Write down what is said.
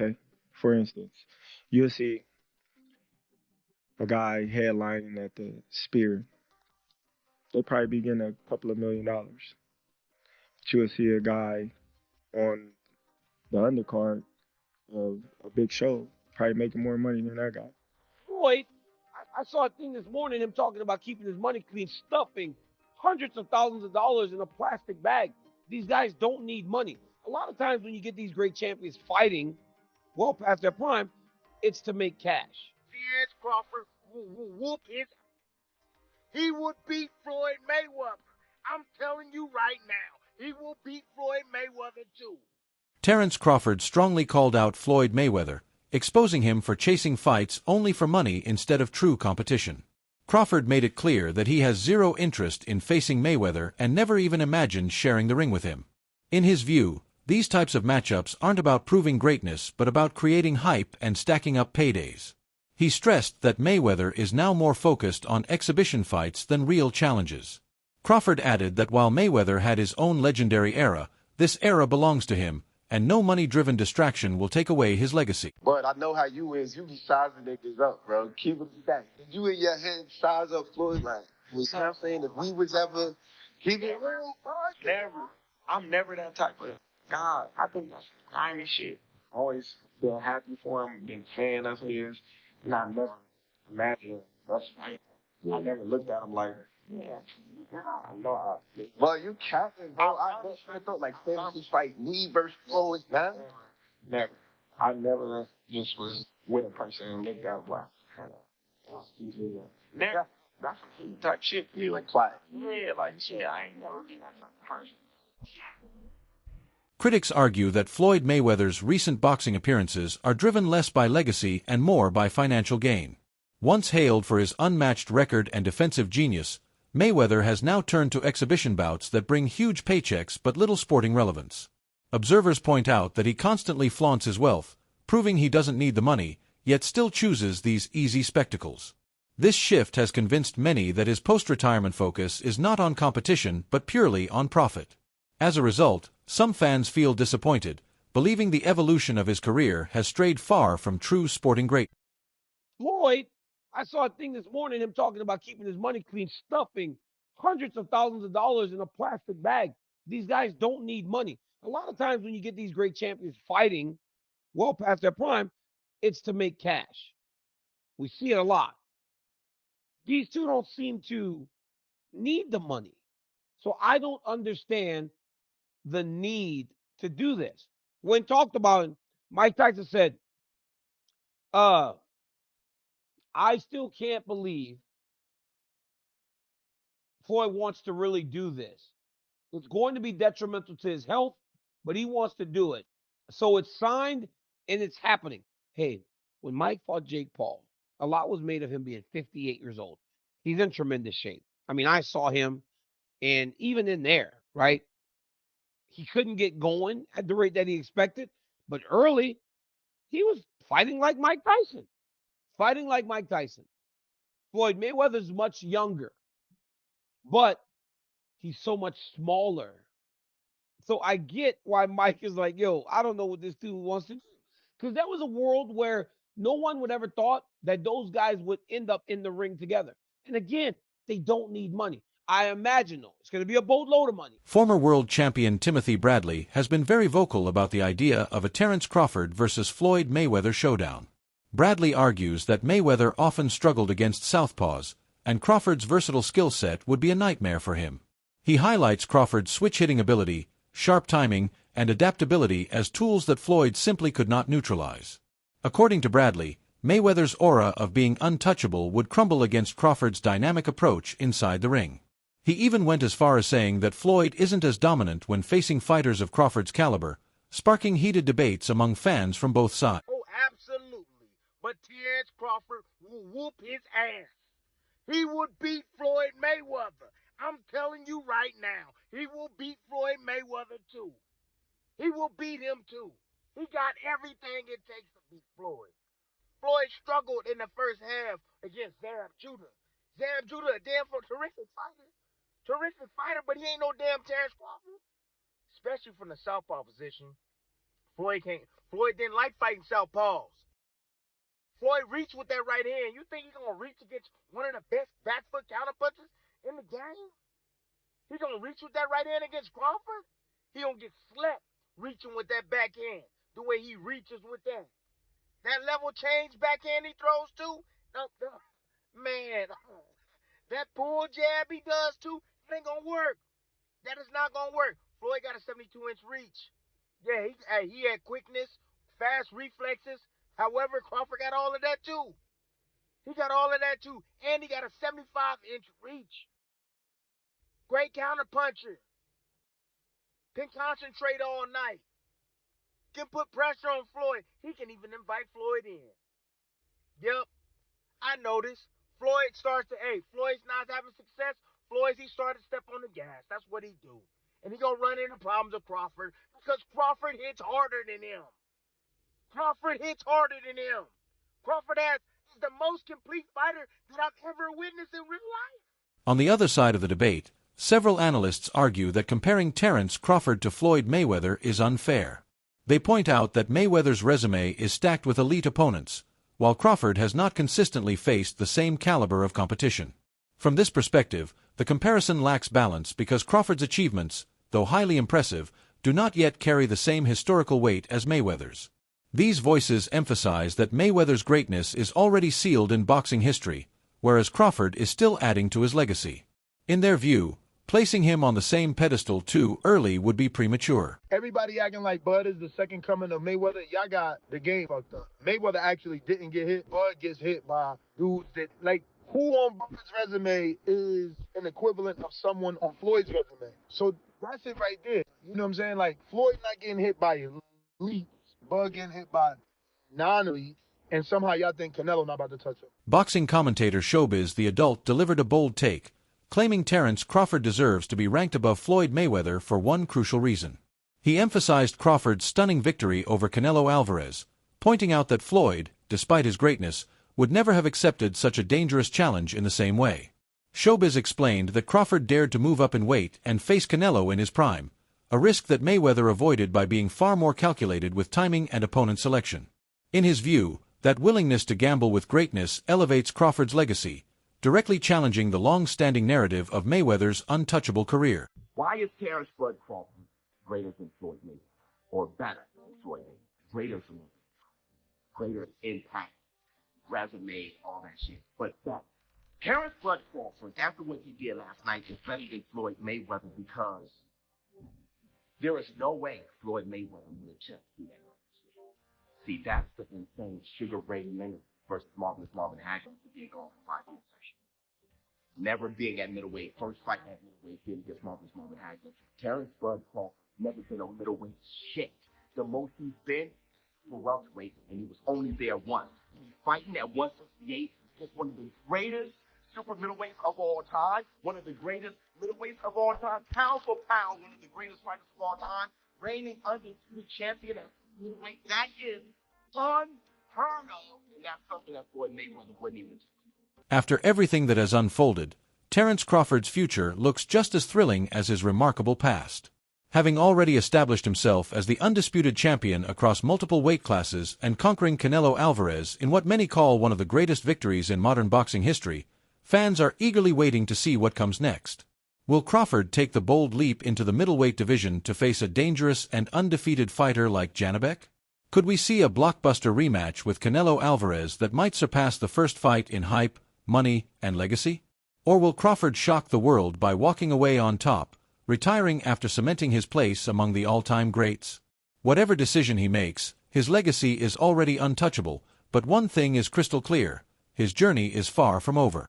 Okay, for instance, you'll see a guy headlining at the Spear. They'll probably be getting a couple of $1 million. But you'll see a guy on the undercard of a big show probably making more money than that guy. Floyd, I saw a thing this morning, him talking about keeping his money clean, stuffing hundreds of thousands of dollars in a plastic bag. These guys don't need money. A lot of times when you get these great champions fighting well past their prime, it's to make cash. Terence Crawford will whoop his. He would beat Floyd Mayweather. I'm telling you right now, he will beat Floyd Mayweather too. Terence Crawford strongly called out Floyd Mayweather, exposing him for chasing fights only for money instead of true competition. Crawford made it clear that he has zero interest in facing Mayweather and never even imagined sharing the ring with him. In his view, these types of matchups aren't about proving greatness but about creating hype and stacking up paydays. He stressed that Mayweather is now more focused on exhibition fights than real challenges. Crawford added that while Mayweather had his own legendary era, this era belongs to him, and no money-driven distraction will take away his legacy. But I know how you is. You be sizing niggas up, bro. Keep it stacked. You in your head size up Floyd like. You know what I'm saying? If we was ever keep it real, Never. I'm never that type of guy. I think that's grimy shit. Always been happy for him, been a fan of his, and I never imagined us fighting. I never looked at him like, I know but you capping, bro. I just thought like fantasy fight me versus Floyd, man. never. I never just was with a person and looked at him like, never. That's some type shit. You like, yeah, like shit. I ain't never been that type of person. Critics argue that Floyd Mayweather's recent boxing appearances are driven less by legacy and more by financial gain. Once hailed for his unmatched record and defensive genius, Mayweather has now turned to exhibition bouts that bring huge paychecks but little sporting relevance. Observers point out that he constantly flaunts his wealth, proving he doesn't need the money, yet still chooses these easy spectacles. This shift has convinced many that his post-retirement focus is not on competition but purely on profit. As a result, some fans feel disappointed, believing the evolution of his career has strayed far from true sporting greatness. Floyd, I saw a thing this morning, him talking about keeping his money clean, stuffing hundreds of thousands of dollars in a plastic bag. These guys don't need money. A lot of times when you get these great champions fighting well past their prime, it's to make cash. We see it a lot. These two don't seem to need the money. So I don't understand the need to do this. When talked about, Mike Tyson said, I still can't believe Floyd wants to really do this. It's going to be detrimental to his health, but he wants to do it. So it's signed and it's happening. Hey, when Mike fought Jake Paul, a lot was made of him being 58 years old. He's in tremendous shape. I mean, I saw him, and even in there, right? He couldn't get going at the rate that he expected, but early, he was fighting like Mike Tyson. Fighting like Mike Tyson. Floyd Mayweather's much younger, but he's so much smaller. So I get why Mike is like, yo, I don't know what this dude wants to do. Because there was a world where no one would ever thought that those guys would end up in the ring together. And again, they don't need money. I imagine, though, it's going to be a boatload of money. Former world champion Timothy Bradley has been very vocal about the idea of a Terence Crawford versus Floyd Mayweather showdown. Bradley argues that Mayweather often struggled against southpaws, and Crawford's versatile skill set would be a nightmare for him. He highlights Crawford's switch-hitting ability, sharp timing, and adaptability as tools that Floyd simply could not neutralize. According to Bradley, Mayweather's aura of being untouchable would crumble against Crawford's dynamic approach inside the ring. He even went as far as saying that Floyd isn't as dominant when facing fighters of Crawford's caliber, sparking heated debates among fans from both sides. Oh, absolutely. But Terence Crawford will whoop his ass. He would beat Floyd Mayweather. I'm telling you right now, he will beat Floyd Mayweather too. He will beat him too. He got everything it takes to beat Floyd. Floyd struggled in the first half against Zab Judah. Zab Judah, a damn terrific fighter. Terrific fighter, but he ain't no damn Terence Crawford. Especially from the southpaw position. Floyd Floyd didn't like fighting southpaws. Floyd reached with that right hand. You think he's going to reach against one of the best back foot counterpunchers in the game? He's going to reach with that right hand against Crawford? He going to get slept reaching with that backhand, the way he reaches with that. That level change backhand he throws too? Man, that pull jab he does too, it ain't going to work. That is not going to work. Floyd got a 72-inch reach. Yeah, he had quickness, fast reflexes. However, Crawford got all of that too. He got all of that too. And he got a 75-inch reach. Great counterpuncher. Can concentrate all night. Can put pressure on Floyd. He can even invite Floyd in. Yep. I noticed. Floyd's not having success. He started to step on the gas. That's what he do. And he gonna run into problems with Crawford because Crawford hits harder than him. Crawford is the most complete fighter that I've ever witnessed in real life. On the other side of the debate, several analysts argue that comparing Terence Crawford to Floyd Mayweather is unfair. They point out that Mayweather's resume is stacked with elite opponents, while Crawford has not consistently faced the same caliber of competition. From this perspective, the comparison lacks balance because Crawford's achievements, though highly impressive, do not yet carry the same historical weight as Mayweather's. These voices emphasize that Mayweather's greatness is already sealed in boxing history, whereas Crawford is still adding to his legacy. In their view, placing him on the same pedestal too early would be premature. Everybody acting like Bud is the second coming of Mayweather. Y'all got the game fucked up. Mayweather actually didn't get hit. Bud gets hit by dudes that, like, who on Bud's resume is an equivalent of someone on Floyd's resume? So that's it right there. You know what I'm saying? Like, Floyd not getting hit by elite. Bud getting hit by non-elite, and somehow y'all think Canelo not about to touch him. Boxing commentator Showbiz the Adult delivered a bold take, claiming Terence Crawford deserves to be ranked above Floyd Mayweather for one crucial reason. He emphasized Crawford's stunning victory over Canelo Alvarez, pointing out that Floyd, despite his greatness, would never have accepted such a dangerous challenge in the same way. Showbiz explained that Crawford dared to move up in weight and face Canelo in his prime, a risk that Mayweather avoided by being far more calculated with timing and opponent selection. In his view, that willingness to gamble with greatness elevates Crawford's legacy, directly challenging the long-standing narrative of Mayweather's untouchable career. Why is Terence Bud Crawford greater than Floyd Mayweather? Or better than Floyd Mayweather? Greater impact, resume, all that shit. But Terence Bud Crawford, after what he did last night, is better than Floyd Mayweather because there is no way Floyd Mayweather would have just do that. See, that's the insane Sugar Ray Leonard versus Marvelous Marvin Hagler being gone for 5 years. Never being at middleweight. First fight at middleweight being against Marvelous Marvin Hagler. Terence Bud Crawford never been on middleweight shit. The most he's been for welterweight, and he was only there once. He's fighting at 168 against one of the greatest super middleweights of all time, one of the greatest middleweights of all time, pound for pound, one of the greatest fighters of all time, reigning undisputed champion at middleweight. That is unheard of, and that's something that Floyd Mayweather wouldn't even do. After everything that has unfolded, Terence Crawford's future looks just as thrilling as his remarkable past. Having already established himself as the undisputed champion across multiple weight classes and conquering Canelo Alvarez in what many call one of the greatest victories in modern boxing history, fans are eagerly waiting to see what comes next. Will Crawford take the bold leap into the middleweight division to face a dangerous and undefeated fighter like Janibek? Could we see a blockbuster rematch with Canelo Alvarez that might surpass the first fight in hype, money, and legacy? Or will Crawford shock the world by walking away on top, retiring after cementing his place among the all-time greats? Whatever decision he makes, his legacy is already untouchable, but one thing is crystal clear: his journey is far from over.